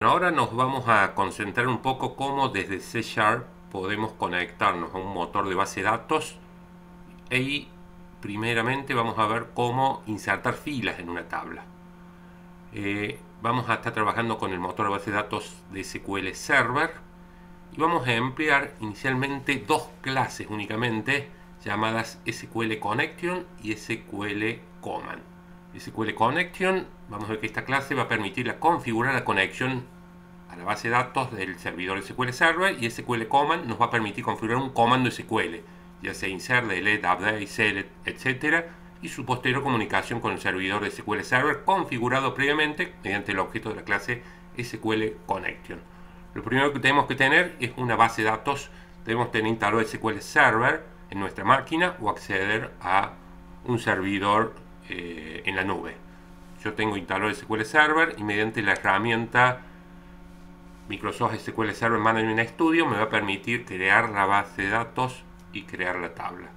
Ahora nos vamos a concentrar un poco cómo desde C# podemos conectarnos a un motor de base de datos y primeramente vamos a ver cómo insertar filas en una tabla. Vamos a estar trabajando con el motor de base de datos de SQL Server y vamos a emplear inicialmente dos clases únicamente llamadas SQL Connection y SQL Command. SQL Connection, vamos a ver que esta clase va a permitir configurar la conexión a la base de datos del servidor SQL Server, y SQL Command nos va a permitir configurar un comando SQL, ya sea insert, delete, update, select, etc., y su posterior comunicación con el servidor de SQL Server configurado previamente mediante el objeto de la clase SQL Connection. Lo primero que tenemos que tener es una base de datos. Debemos tener instalado SQL Server en nuestra máquina o acceder a un servidor en la nube. Yo tengo instalado SQL Server y mediante la herramienta Microsoft SQL Server Management Studio me va a permitir crear la base de datos y crear la tabla.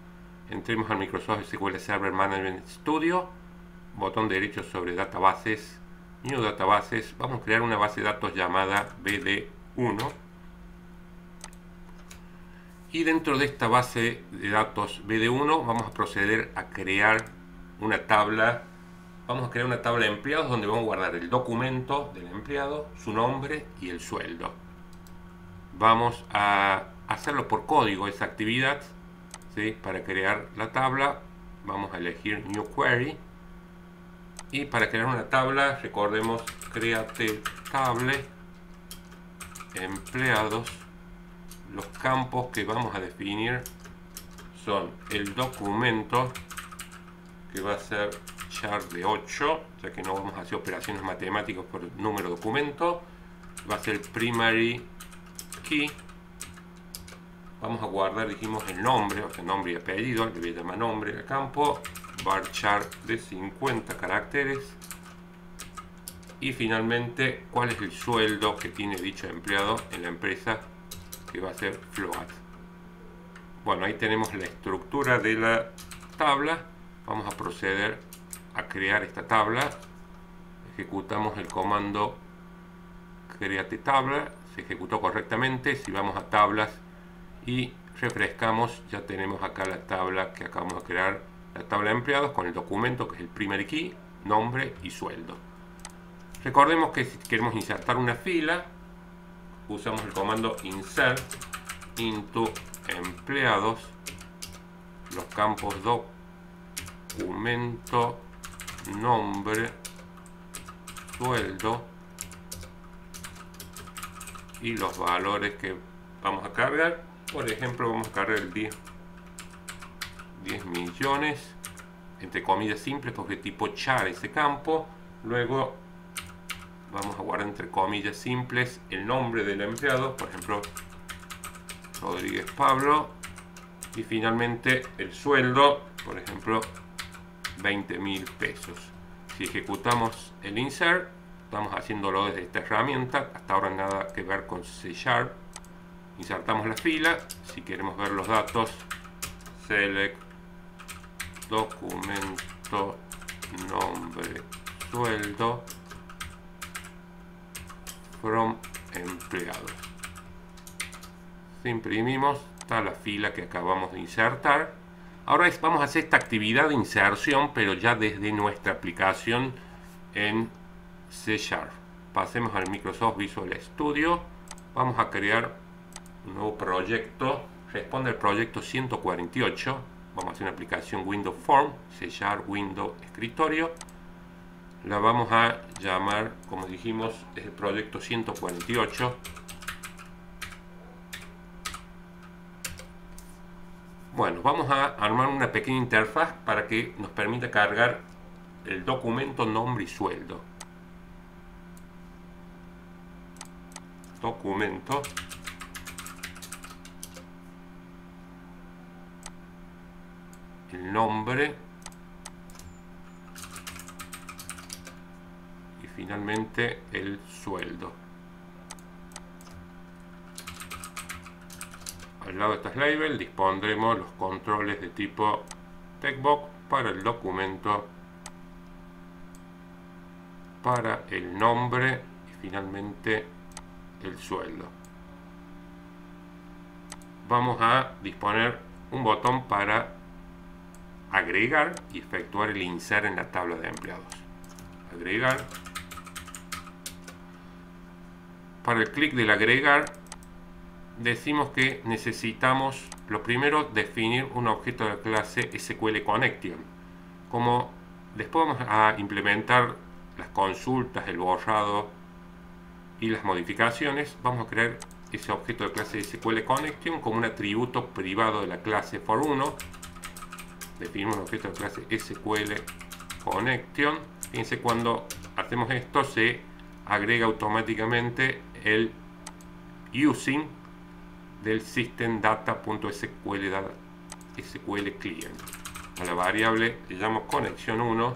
Entremos al Microsoft SQL Server Management Studio, botón derecho sobre Databases, New Databases. Vamos a crear una base de datos llamada BD1. Y dentro de esta base de datos BD1 vamos a proceder a crear una tabla. Vamos a crear una tabla de empleados donde vamos a guardar el documento del empleado, su nombre y el sueldo. Vamos a hacerlo por código esa actividad, ¿sí? Para crear la tabla vamos a elegir New Query, y para crear una tabla recordemos create table empleados. Los campos que vamos a definir son el documento, que va a ser char de 8, ya que no vamos a hacer operaciones matemáticas por número documento. Va a ser primary key. Vamos a guardar, dijimos, el nombre, o sea, nombre y apellido, le voy a llamar nombre al campo, varchar de 50 caracteres. Y finalmente, cuál es el sueldo que tiene dicho empleado en la empresa, que va a ser float. Bueno, ahí tenemos la estructura de la tabla. Vamos a proceder a crear esta tabla. Ejecutamos el comando create tabla, se ejecutó correctamente. Si vamos a tablas y refrescamos, ya tenemos acá la tabla que acabamos de crear, la tabla de empleados con el documento que es el primary key, nombre y sueldo. Recordemos que si queremos insertar una fila, usamos el comando insert into empleados, los campos documento, nombre, sueldo y los valores que vamos a cargar. Por ejemplo, vamos a cargar el 10 millones, entre comillas simples, porque tipo char ese campo. Luego vamos a guardar entre comillas simples el nombre del empleado, por ejemplo Rodríguez Pablo, y finalmente el sueldo, por ejemplo 20.000 pesos. Si ejecutamos el insert, estamos haciéndolo desde esta herramienta, hasta ahora nada que ver con C#. Insertamos la fila. Si queremos ver los datos, select documento, nombre, sueldo, from empleados. Si imprimimos, está la fila que acabamos de insertar. Ahora vamos a hacer esta actividad de inserción, pero ya desde nuestra aplicación en C#. Pasemos al Microsoft Visual Studio. Vamos a crear un nuevo proyecto. Responde al proyecto 148. Vamos a hacer una aplicación Windows Form, C# Windows Escritorio. La vamos a llamar, como dijimos, es el proyecto 148. Bueno, vamos a armar una pequeña interfaz para que nos permita cargar el documento, nombre y sueldo. Documento, el nombre y finalmente el sueldo. Al lado de estas labels dispondremos los controles de tipo textbox para el documento, para el nombre y finalmente el sueldo. Vamos a disponer un botón para agregar y efectuar el insert en la tabla de empleados. Agregar. Para el clic del agregar decimos que necesitamos, lo primero, definir un objeto de la clase SQL Connection. Como después vamos a implementar las consultas, el borrado y las modificaciones, vamos a crear ese objeto de clase SQL Connection como un atributo privado de la clase for1. Definimos un objeto de clase SQL Connection. Fíjense, cuando hacemos esto se agrega automáticamente el using del system.data.sql client. A la variable le llamo connection1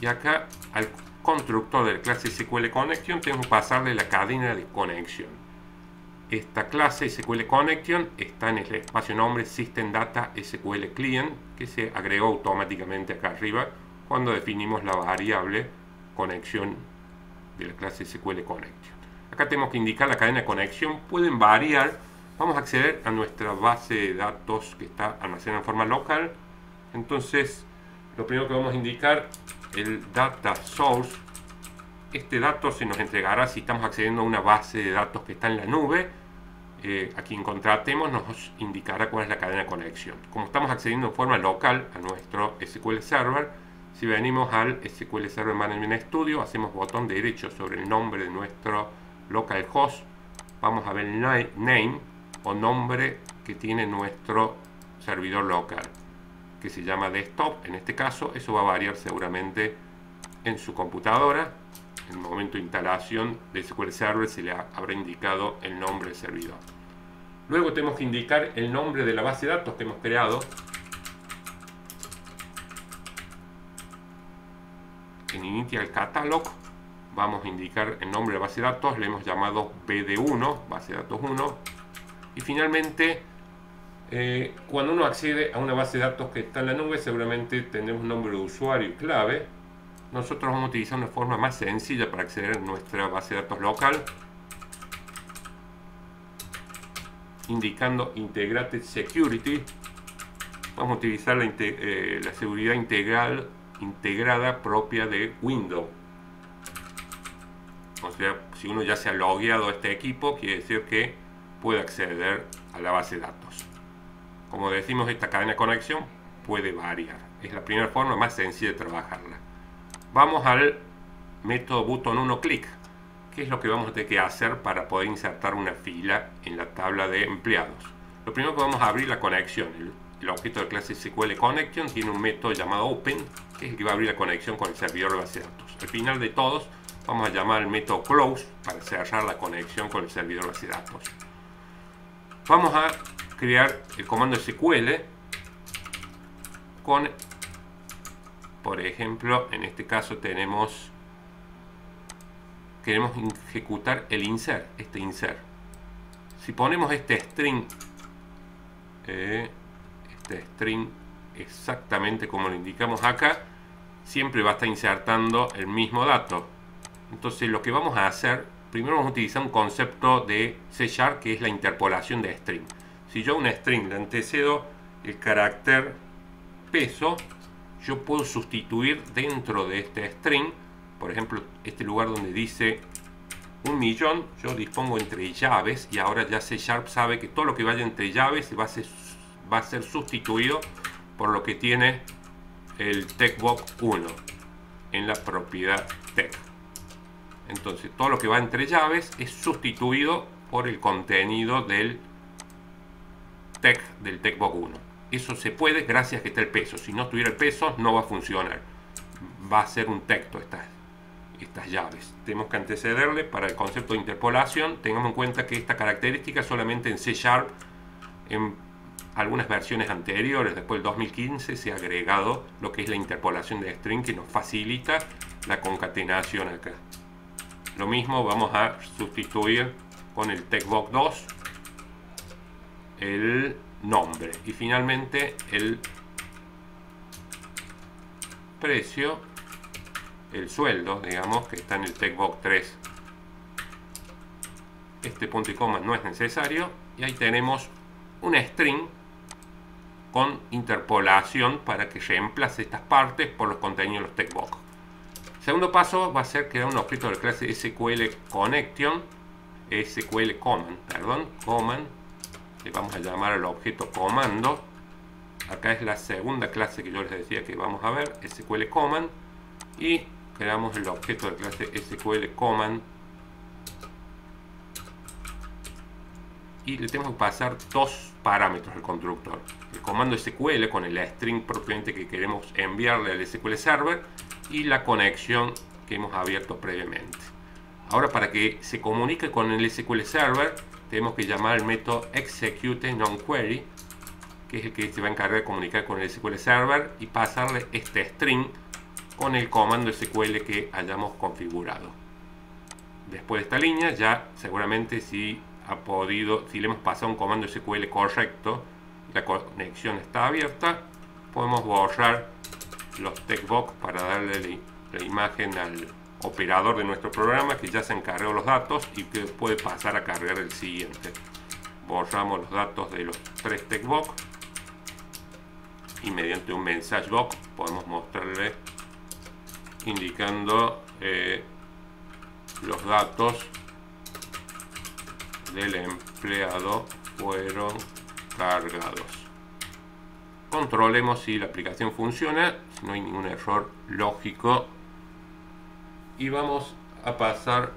y acá al constructor de la clase SQL Connection tenemos que pasarle la cadena de conexión. Esta clase SQL Connection está en el espacio nombre System Data SQL Client, que se agregó automáticamente acá arriba cuando definimos la variable conexión de la clase SQL Connection. Acá tenemos que indicar la cadena de conexión, pueden variar. Vamos a acceder a nuestra base de datos que está almacenada en forma local. Entonces, lo primero que vamos a indicar, el data source. Este dato se nos entregará si estamos accediendo a una base de datos que está en la nube. A quien contratemos nos indicará cuál es la cadena de conexión. Como estamos accediendo en forma local a nuestro SQL Server, si venimos al SQL Server Management Studio, hacemos botón derecho sobre el nombre de nuestro localhost, vamos a ver el name o nombre que tiene nuestro servidor local, que se llama desktop. En este caso, eso va a variar seguramente en su computadora. En el momento de instalación de SQL Server se le habrá indicado el nombre del servidor. Luego tenemos que indicar el nombre de la base de datos que hemos creado. En Initial Catalog vamos a indicar el nombre de la base de datos, le hemos llamado BD1, base de datos 1. Y finalmente, cuando uno accede a una base de datos que está en la nube, seguramente tenemos un nombre de usuario y clave. Nosotros vamos a utilizar una forma más sencilla para acceder a nuestra base de datos local, indicando Integrated Security. Vamos a utilizar la seguridad integrada propia de Windows. O sea, si uno ya se ha logueado a este equipo, quiere decir que puede acceder a la base de datos. Como decimos, esta cadena de conexión puede variar. Es la primera forma más sencilla de trabajarla. Vamos al método button 1 click. ¿Qué es lo que vamos a tener que hacer para poder insertar una fila en la tabla de empleados? Lo primero que vamos a abrir la conexión. El objeto de clase SQL Connection tiene un método llamado open, que es el que va a abrir la conexión con el servidor de base de datos. Al final de todos, vamos a llamar al método close para cerrar la conexión con el servidor de base de datos. Vamos a crear el comando SQL con, por ejemplo, en este caso queremos ejecutar el insert, este insert. Si ponemos este string exactamente como lo indicamos acá, siempre va a estar insertando el mismo dato. Entonces lo que vamos a hacer, primero vamos a utilizar un concepto de C# que es la interpolación de string. Si yo a un string le antecedo el carácter peso, yo puedo sustituir dentro de este string, por ejemplo, este lugar donde dice 1.000.000, yo dispongo entre llaves y ahora ya C# sabe que todo lo que vaya entre llaves va a ser sustituido por lo que tiene el TextBox 1 en la propiedad text. Entonces todo lo que va entre llaves es sustituido por el contenido del text del TextBox 1. Eso se puede gracias a que está el peso. Si no estuviera el peso no va a funcionar, va a ser un texto estas llaves. Tenemos que antecederle para el concepto de interpolación. Tengamos en cuenta que esta característica solamente en C#, en algunas versiones anteriores, después del 2015, se ha agregado lo que es la interpolación de string, que nos facilita la concatenación acá. Lo mismo vamos a sustituir con el TextBox 2 el nombre y finalmente el precio el sueldo, digamos, que está en el TextBox 3. Este punto y coma no es necesario. Y ahí tenemos un string con interpolación para que reemplace estas partes por los contenidos de los TextBox. Segundo paso va a ser crear un objeto de la clase SQL Connection, SQL Command, Command, le vamos a llamar al objeto comando. Acá es la segunda clase que yo les decía que vamos a ver, SQL Command, y creamos el objeto de la clase SQL Command y le tenemos que pasar dos parámetros al constructor: el comando SQL con el string propiamente que queremos enviarle al SQL Server y la conexión que hemos abierto previamente. Ahora, para que se comunique con el SQL Server, tenemos que llamar al método executeNonQuery, que es el que se va a encargar de comunicar con el SQL Server y pasarle este string con el comando SQL que hayamos configurado. Después de esta línea, ya seguramente si le hemos pasado un comando SQL correcto, la conexión está abierta, podemos borrar los TextBox para darle la imagen al operador de nuestro programa que ya se encargó los datos y que puede pasar a cargar el siguiente. Borramos los datos de los 3 TextBox y mediante un message box podemos mostrarle indicando los datos del empleado fueron cargados. Controlemos si la aplicación funciona, si no hay ningún error lógico, y vamos a pasar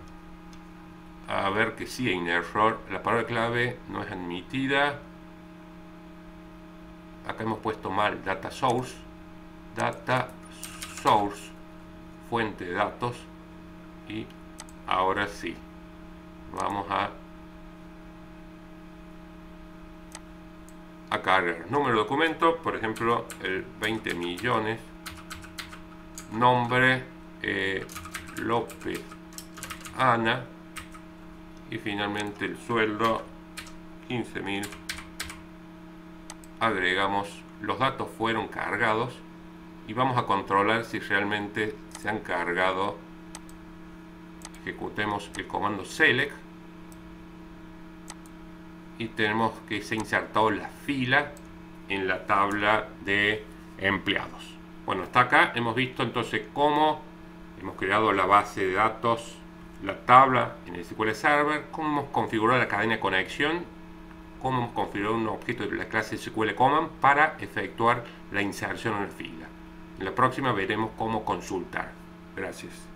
a ver que sí hay un error. La palabra clave no es admitida. Acá hemos puesto mal data source, fuente de datos, y ahora sí vamos a cargar número de documento, por ejemplo el 20 millones, nombre López Ana, y finalmente el sueldo 15.000. Agregamos los datos fueron cargados y vamos a controlar si realmente se han cargado. Ejecutemos el comando select y tenemos que se ha insertado la fila en la tabla de empleados. Bueno, hasta acá hemos visto entonces cómo hemos creado la base de datos, la tabla en el SQL Server, cómo hemos configurado la cadena de conexión, cómo hemos configurado un objeto de la clase SQL Command para efectuar la inserción en la fila. En la próxima veremos cómo consultar. Gracias.